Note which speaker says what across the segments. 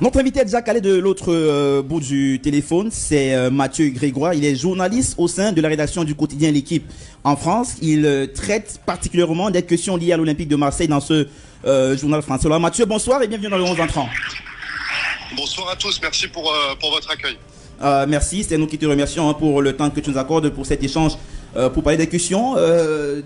Speaker 1: Notre invité est déjà calé de l'autre bout du téléphone, c'est Mathieu Grégoire. Il est journaliste au sein de la rédaction du quotidien L'Équipe en France. Il traite particulièrement des questions liées à l'Olympique de Marseille dans ce journal français. Alors Mathieu, bonsoir et bienvenue dans le 11 entrant.
Speaker 2: Bonsoir à tous, merci pour votre accueil.
Speaker 1: Merci, c'est nous qui te remercions pour le temps que tu nous accordes pour cet échange, pour parler des questions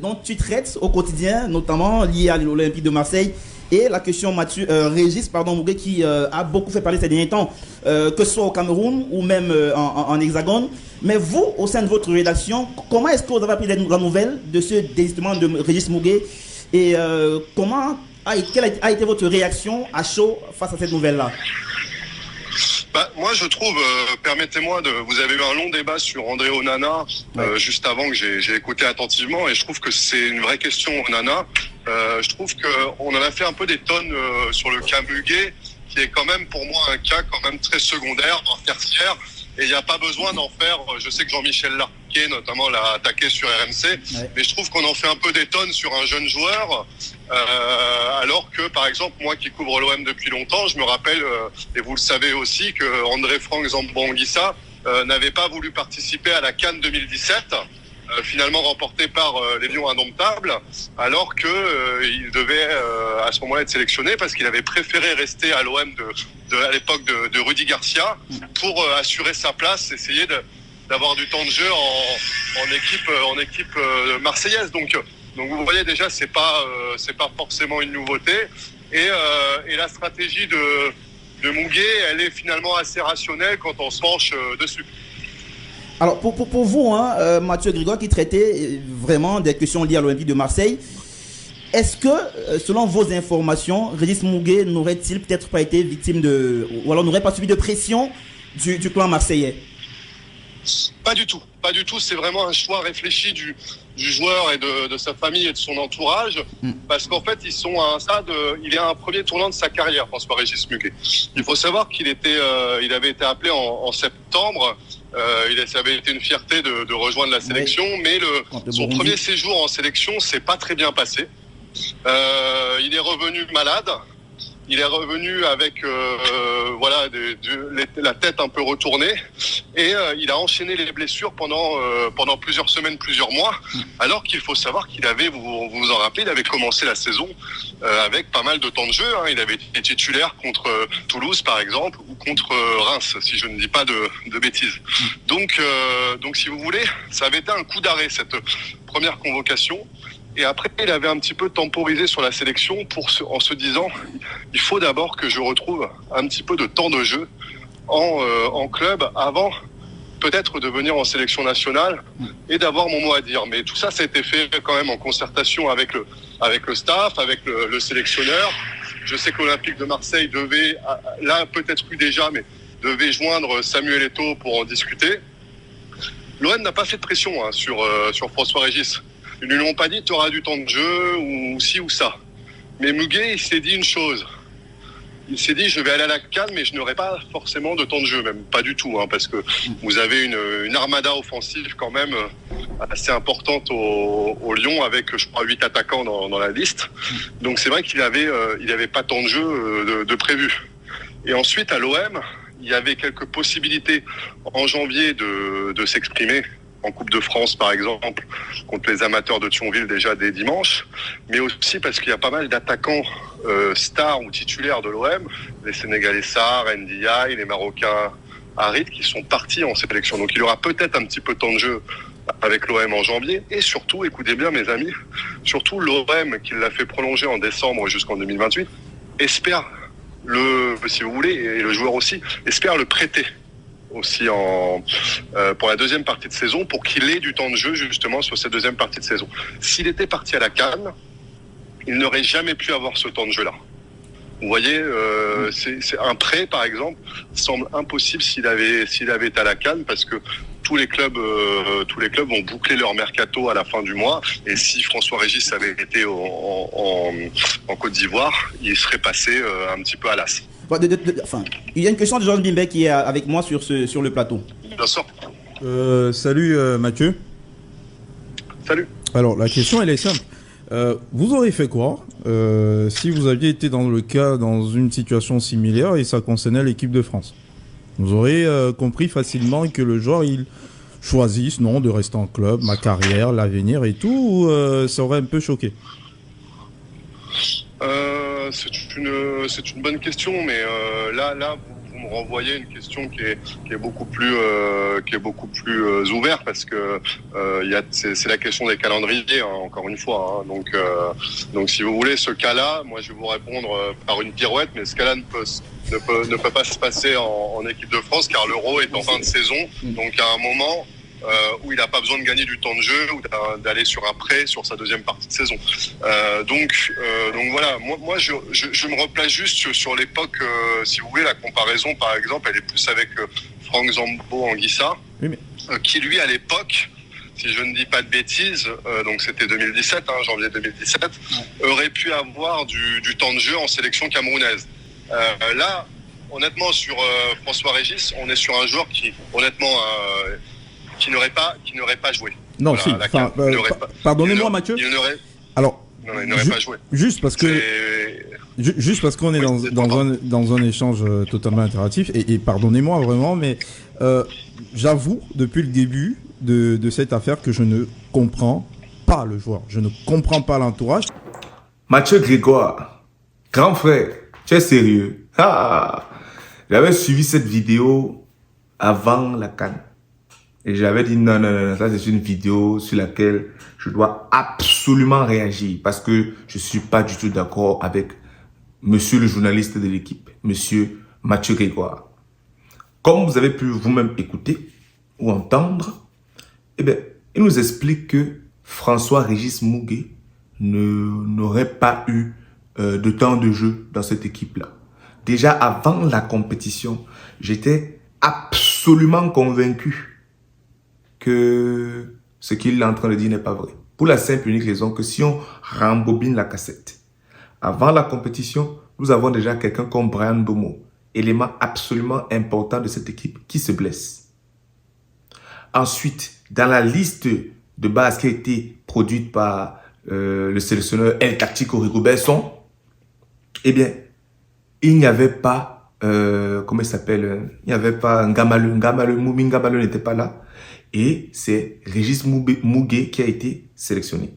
Speaker 1: dont tu traites au quotidien, notamment liées à l'Olympique de Marseille. Et la question Régis Mougué qui a beaucoup fait parler ces derniers temps, que ce soit au Cameroun ou même en Hexagone. Mais vous, au sein de votre rédaction, comment est-ce que vous avez appris la nouvelle de ce désistement de Régis Mougué et quelle a été votre réaction à chaud face à cette nouvelle-là?
Speaker 2: Moi, je trouve, permettez-moi, vous avez eu un long débat sur André Onana juste avant que j'ai écouté attentivement, et je trouve que c'est une vraie question, Onana. Je trouve qu'on en a fait un peu des tonnes sur le cas Muguet, qui est quand même pour moi un cas quand même très secondaire, voire tertiaire, et il n'y a pas besoin d'en faire. Je sais que Jean-Michel Larquet notamment l'a attaqué sur RMC, mais je trouve qu'on en fait un peu des tonnes sur un jeune joueur, alors que par exemple moi qui couvre l'OM depuis longtemps, je me rappelle, et vous le savez aussi, que André Franck Zambo-Anguissa n'avait pas voulu participer à la CAN 2017, finalement remporté par les Lions indomptables, alors que il devait à ce moment-là être sélectionné parce qu'il avait préféré rester à l'OM à l'époque de Rudy Garcia pour assurer sa place, essayer d'avoir du temps de jeu en équipe marseillaise. Donc vous voyez déjà, c'est pas forcément une nouveauté, et la stratégie de Muguet, elle est finalement assez rationnelle quand on se penche dessus.
Speaker 1: Alors pour vous, Mathieu Grégoire, qui traitait vraiment des questions liées à l'Olympique de Marseille, est-ce que, selon vos informations, Régis Mougué n'aurait-il peut-être pas été victime ou alors n'aurait pas subi de pression du clan marseillais?
Speaker 2: Pas du tout. C'est vraiment un choix réfléchi du joueur et de sa famille et de son entourage, parce qu'en fait, ils sont à un stade, il est à un premier tournant de sa carrière, François-Régis Mouguet. Il faut savoir qu'il avait été appelé en septembre. Ça avait été une fierté de rejoindre la sélection, mais son premier séjour en sélection s'est pas très bien passé. Il est revenu malade. Il est revenu avec la tête un peu retournée, et il a enchaîné les blessures pendant plusieurs semaines, plusieurs mois, alors qu'il faut savoir qu'il avait, vous vous en rappelez, il avait commencé la saison avec pas mal de temps de jeu. Il avait été titulaire contre Toulouse par exemple, ou contre Reims, si je ne dis pas de bêtises. Donc si vous voulez, ça avait été un coup d'arrêt cette première convocation. Et après, il avait un petit peu temporisé sur la sélection en se disant, il faut d'abord que je retrouve un petit peu de temps de jeu en club avant peut-être de venir en sélection nationale et d'avoir mon mot à dire. Mais tout ça, ça a été fait quand même en concertation avec le staff, avec le sélectionneur. Je sais que l'Olympique de Marseille l'a peut-être eu déjà, mais devait joindre Samuel Eto'o pour en discuter. L'OM n'a pas fait de pression sur François-Régis. Ils ne lui ont pas dit tu auras du temps de jeu ou ci ou ça. Mais Muguet, il s'est dit une chose. Il s'est dit je vais aller à la CAN, mais je n'aurai pas forcément de temps de jeu, même pas du tout, parce que vous avez une armada offensive quand même assez importante au Lyon, avec je crois 8 attaquants dans la liste. Donc c'est vrai qu'il avait pas tant de jeu de prévu. Et ensuite à l'OM, il y avait quelques possibilités en janvier de s'exprimer en Coupe de France, par exemple, contre les amateurs de Thionville déjà dès dimanche, mais aussi parce qu'il y a pas mal d'attaquants stars ou titulaires de l'OM, les Sénégalais Sarr, Ndiaye, les Marocains Harit, qui sont partis en sélection. Donc il y aura peut-être un petit peu de temps de jeu avec l'OM en janvier, et surtout, écoutez bien mes amis, surtout l'OM qui l'a fait prolonger en décembre jusqu'en 2028, espère, si vous voulez, et le joueur aussi, espère le prêter aussi pour la deuxième partie de saison, pour qu'il ait du temps de jeu justement sur cette deuxième partie de saison. S'il était parti à la CAN, il n'aurait jamais pu avoir ce temps de jeu-là. Vous voyez, c'est un prêt par exemple, semble impossible s'il avait été à la CAN, parce que tous les clubs vont boucler leur mercato à la fin du mois, et si François-Régis avait été en Côte d'Ivoire, il serait passé un petit peu à l'as.
Speaker 1: Il y a une question de Georges Bimbe qui est avec moi sur le plateau.
Speaker 2: Bien sûr.
Speaker 3: Salut Mathieu.
Speaker 2: Salut.
Speaker 3: Alors la question elle est simple. Vous auriez fait quoi si vous aviez été dans une situation similaire et ça concernait l'équipe de France? Vous aurez compris facilement que le joueur, il choisisse, non, de rester en club, ma carrière, l'avenir et tout, ou ça aurait un peu choqué?
Speaker 2: C'est une bonne question, mais là, vous me renvoyez une question qui est beaucoup plus ouverte, parce que c'est la question des calendriers, hein, encore une fois. Hein. Donc si vous voulez, ce cas-là, moi je vais vous répondre par une pirouette, mais ce cas-là ne peut pas se passer en équipe de France, car l'Euro est en fin de saison, donc à un moment où il n'a pas besoin de gagner du temps de jeu ou d'aller sur un prêt sur sa deuxième partie de saison. Donc voilà, moi je me replace juste sur l'époque, si vous voulez, la comparaison par exemple, elle est plus avec Franck Zambo Anguissa, oui, qui lui à l'époque, si je ne dis pas de bêtises, donc c'était 2017, hein, janvier 2017, aurait pu avoir du temps de jeu en sélection camerounaise. Là, honnêtement, sur François Régis, on est sur un joueur qui, honnêtement, qui n'aurait pas joué.
Speaker 3: Non, voilà, si. Pardonnez-moi, Mathieu. Alors,
Speaker 2: il n'aurait pas joué.
Speaker 3: Juste parce qu'on est dans un échange totalement interactif, et pardonnez-moi vraiment, mais j'avoue depuis le début de cette affaire que je ne comprends pas le joueur. Je ne comprends pas l'entourage.
Speaker 4: Mathieu Grégoire, grand frère, tu es sérieux? J'avais suivi cette vidéo avant la CAN. Et j'avais dit non, ça c'est une vidéo sur laquelle je dois absolument réagir parce que je suis pas du tout d'accord avec monsieur le journaliste de l'équipe, monsieur Mathieu Grégoire. Comme vous avez pu vous-même écouter ou entendre, eh bien, il nous explique que François-Régis Mougué n'aurait pas eu de temps de jeu dans cette équipe-là. Déjà avant la compétition, j'étais absolument convaincu que ce qu'il est en train de dire n'est pas vrai. Pour la simple et unique raison que si on rembobine la cassette, avant la compétition, nous avons déjà quelqu'un comme Bryan Mbeumo, élément absolument important de cette équipe, qui se blesse. Ensuite, dans la liste de base qui a été produite par le sélectionneur El Tactico Rigobertson, eh bien, il n'y avait pas, comment il s'appelle, il n'y avait pas Moumi Ngamalu n'était pas là. Et c'est Régis Mougué qui a été sélectionné.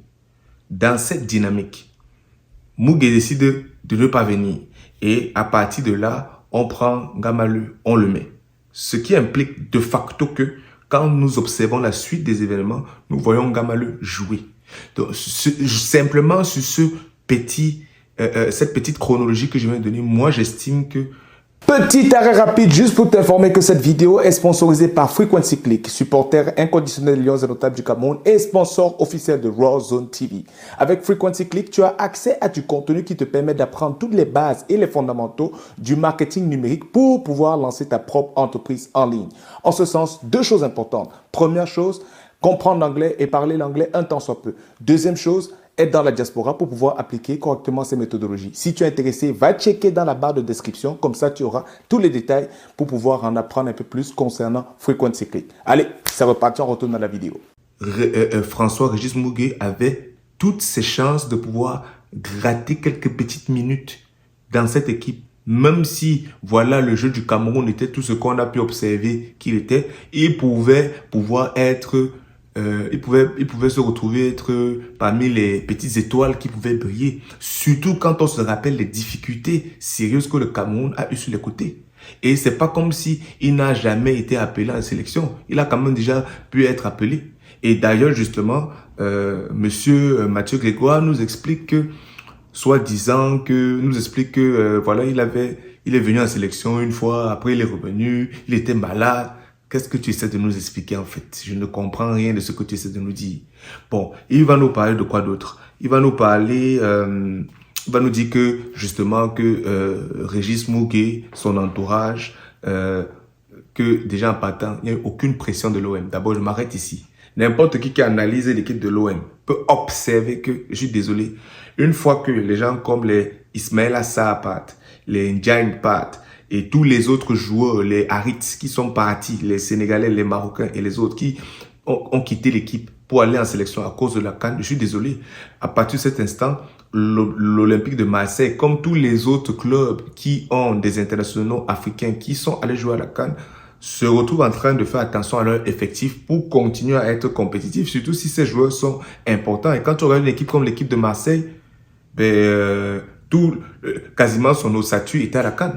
Speaker 4: Dans cette dynamique, Mougué décide de ne pas venir. Et à partir de là, on prend Ngamalu, on le met. Ce qui implique de facto que quand nous observons la suite des événements, nous voyons Ngamalu jouer. Donc, simplement sur cette petite chronologie que je viens de donner, moi j'estime que...
Speaker 5: Petit arrêt rapide juste pour t'informer que cette vidéo est sponsorisée par Frequency Click, supporter inconditionnel des Lions indomptables du Cameroun et sponsor officiel de Raw Zone TV. Avec Frequency Click, tu as accès à du contenu qui te permet d'apprendre toutes les bases et les fondamentaux du marketing numérique pour pouvoir lancer ta propre entreprise en ligne. En ce sens, deux choses importantes. Première chose, comprendre l'anglais et parler l'anglais un temps soit peu. Deuxième chose, être dans la diaspora pour pouvoir appliquer correctement ces méthodologies. Si tu es intéressé, va checker dans la barre de description. Comme ça, tu auras tous les détails pour pouvoir en apprendre un peu plus concernant Frequency Click. Allez, c'est reparti, on retourne dans la vidéo.
Speaker 4: François-Régis Mougué avait toutes ses chances de pouvoir gratter quelques petites minutes dans cette équipe. Même si, voilà, le jeu du Cameroun était tout ce qu'on a pu observer qu'il était, il pouvait pouvoir être... il pouvait se retrouver être parmi les petites étoiles qui pouvaient briller. Surtout quand on se rappelle les difficultés sérieuses que le Cameroun a eues sur les côtés. Et c'est pas comme si il n'a jamais été appelé en sélection. Il a quand même déjà pu être appelé. Et d'ailleurs, justement, monsieur Mathieu Grégoire nous explique que, voilà, il est venu en sélection une fois, après il est revenu, il était malade. Qu'est-ce que tu essaies de nous expliquer en fait? Je ne comprends rien de ce que tu essaies de nous dire. Bon, il va nous parler de quoi d'autre? Il va nous parler, il va nous dire que justement que Régis Mougué, son entourage, que déjà en partant, il n'y a eu aucune pression de l'OM. D'abord, je m'arrête ici. N'importe qui analyse l'équipe de l'OM peut observer que, je suis désolé, une fois que les gens comme les Ismaïla Sarr partent, les Ndiaye partent, et tous les autres joueurs, les Harit qui sont partis, les Sénégalais, les Marocains et les autres qui ont quitté l'équipe, pour aller en sélection à cause de la CAN. Je suis désolé. À partir de cet instant, l'Olympique de Marseille, comme tous les autres clubs qui ont des internationaux africains qui sont allés jouer à la CAN, se retrouvent en train de faire attention à leur effectif pour continuer à être compétitifs, surtout si ces joueurs sont importants. Et quand tu regardes une équipe comme l'équipe de Marseille, quasiment son ossature était à la CAN.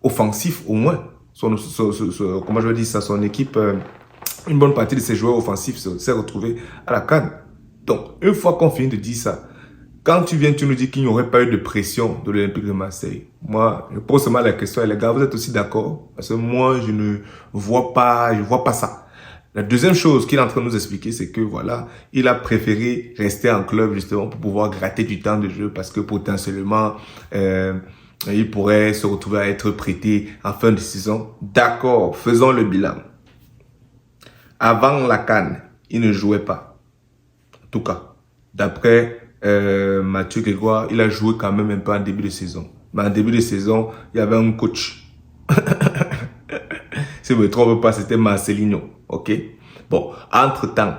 Speaker 4: Offensif au moins. Comment je vais dire ça, son équipe, une bonne partie de ses joueurs offensifs s'est retrouvée à la CAN. Donc, une fois qu'on finit de dire ça, quand tu viens, tu nous dis qu'il n'y aurait pas eu de pression de l'Olympique de Marseille. Moi, je pose seulement la question, et les gars, vous êtes aussi d'accord? Parce que moi, je ne vois pas, ça. La deuxième chose qu'il est en train de nous expliquer, c'est que voilà, il a préféré rester en club justement pour pouvoir gratter du temps de jeu parce que potentiellement, il pourrait se retrouver à être prêté en fin de saison. D'accord, faisons le bilan. Avant la CAN, il ne jouait pas. En tout cas, d'après Mathieu Grégoire, il a joué quand même un peu en début de saison. Mais en début de saison, il y avait un coach. Si je ne me trompe pas, c'était Marcelinho. Ok? Bon, entre-temps,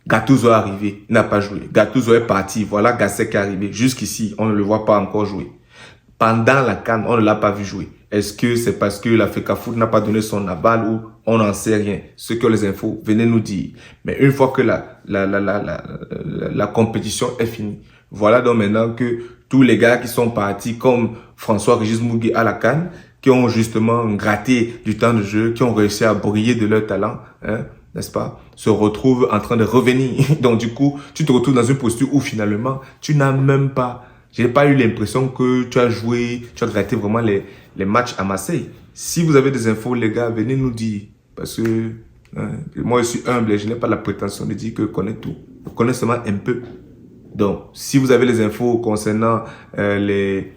Speaker 4: Gattuso est arrivé, il n'a pas joué. Gattuso est parti, voilà Gasset qui est arrivé. Jusqu'ici, on ne le voit pas encore jouer. Pendant la CAN, on ne l'a pas vu jouer. Est-ce que c'est parce que la FECAFOOT n'a pas donné son aval ou on n'en sait rien? Ce que les infos, venez nous dire. Mais une fois que la compétition est finie, voilà donc maintenant que tous les gars qui sont partis comme François-Régis Mouguet à la CAN, qui ont justement gratté du temps de jeu, qui ont réussi à briller de leur talent, hein, n'est-ce pas, se retrouvent en train de revenir. Donc du coup, tu te retrouves dans une posture où finalement, tu n'as même pas... J'ai pas eu l'impression que tu as joué, tu as gratté vraiment les matchs à Marseille. Si vous avez des infos, les gars, venez nous dire. Parce que moi, je suis humble et je n'ai pas la prétention de dire que je connais tout. Je connais seulement un peu. Donc, si vous avez les infos concernant les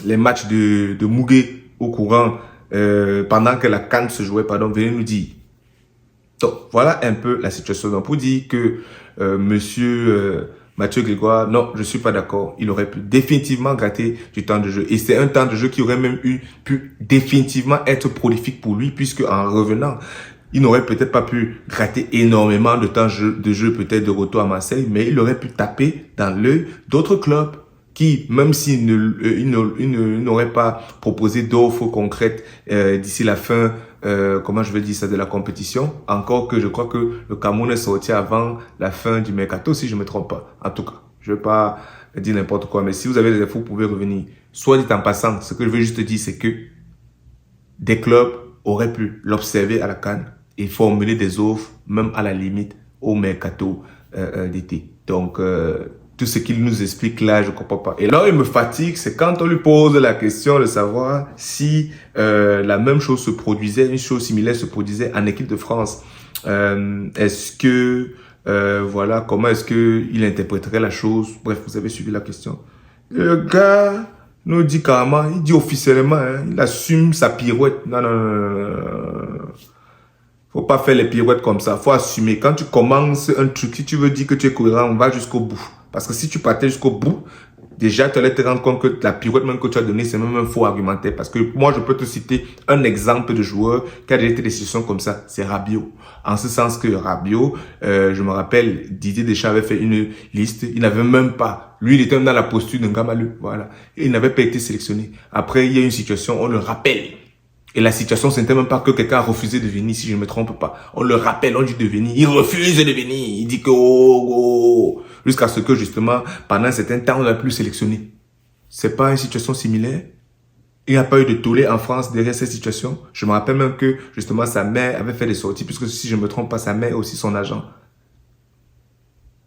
Speaker 4: matchs de Mouguet au courant, pendant que la CAN se jouait, pardon, venez nous dire. Donc, voilà un peu la situation. Donc, pour dire que monsieur Mathieu Grégoire, non, je suis pas d'accord. Il aurait pu définitivement gratter du temps de jeu. Et c'est un temps de jeu qui aurait même pu définitivement être prolifique pour lui, puisque en revenant, il n'aurait peut-être pas pu gratter énormément de temps de jeu peut-être de retour à Marseille, mais il aurait pu taper dans l'œil d'autres clubs qui, même s'ils n'auraient pas proposé d'offres concrètes d'ici la fin, comment je vais dire ça, de la compétition, encore que je crois que le Cameroun est sorti avant la fin du mercato, si je ne me trompe pas. En tout cas, je ne vais pas dire n'importe quoi, mais si vous avez des infos, vous pouvez revenir. Soit dit en passant, ce que je veux juste dire, c'est que des clubs auraient pu l'observer à la CAN et formuler des offres, même à la limite, au mercato d'été. Donc, tout ce qu'il nous explique là, je ne comprends pas. Et là, il me fatigue, c'est quand on lui pose la question de savoir si la même chose se produisait, une chose similaire se produisait en équipe de France. Est-ce que, voilà, comment est-ce qu'il interpréterait la chose? Bref, vous avez suivi la question. Le gars nous dit carrément, il dit officiellement, hein, il assume sa pirouette. Non. Faut pas faire les pirouettes comme ça. Faut assumer. Quand tu commences un truc, si tu veux dire que tu es cohérent, on va jusqu'au bout. Parce que si tu partais jusqu'au bout, déjà, tu allais te rendre compte que la pirouette même que tu as donnée, c'est même un faux argumentaire. Parce que moi, je peux te citer un exemple de joueur qui a déjà été des situations comme ça. C'est Rabiot. En ce sens que Rabiot, je me rappelle, Didier Deschamps avait fait une liste. Il n'avait même pas. Lui, il était même dans la posture d'un gamaleux. Voilà. Et il n'avait pas été sélectionné. Après, il y a une situation, on le rappelle. Et la situation, ce n'était même pas que quelqu'un a refusé de venir, si je ne me trompe pas. On le rappelle, on dit de venir. Il refuse de venir. Il dit que jusqu'à ce que, justement, pendant un certain temps, on l'a plus sélectionné. C'est pas une situation similaire. Il n'y a pas eu de tollé en France derrière cette situation. Je me rappelle même que, justement, sa mère avait fait des sorties, puisque si je ne me trompe pas, sa mère est aussi son agent.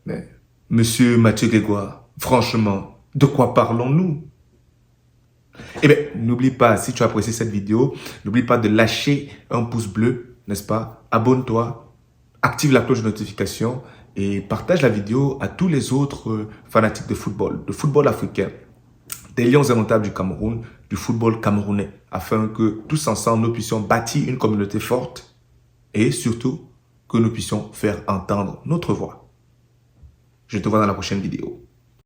Speaker 4: Mais, monsieur Mathieu Grégoire, franchement, de quoi parlons-nous? Eh bien, n'oublie pas, si tu as apprécié cette vidéo, n'oublie pas de lâcher un pouce bleu, n'est-ce pas? Abonne-toi, active la cloche de notification et partage la vidéo à tous les autres fanatiques de football africain, des Lions indomptables du Cameroun, du football camerounais, afin que tous ensemble, nous puissions bâtir une communauté forte et surtout que nous puissions faire entendre notre voix. Je te vois dans la prochaine vidéo.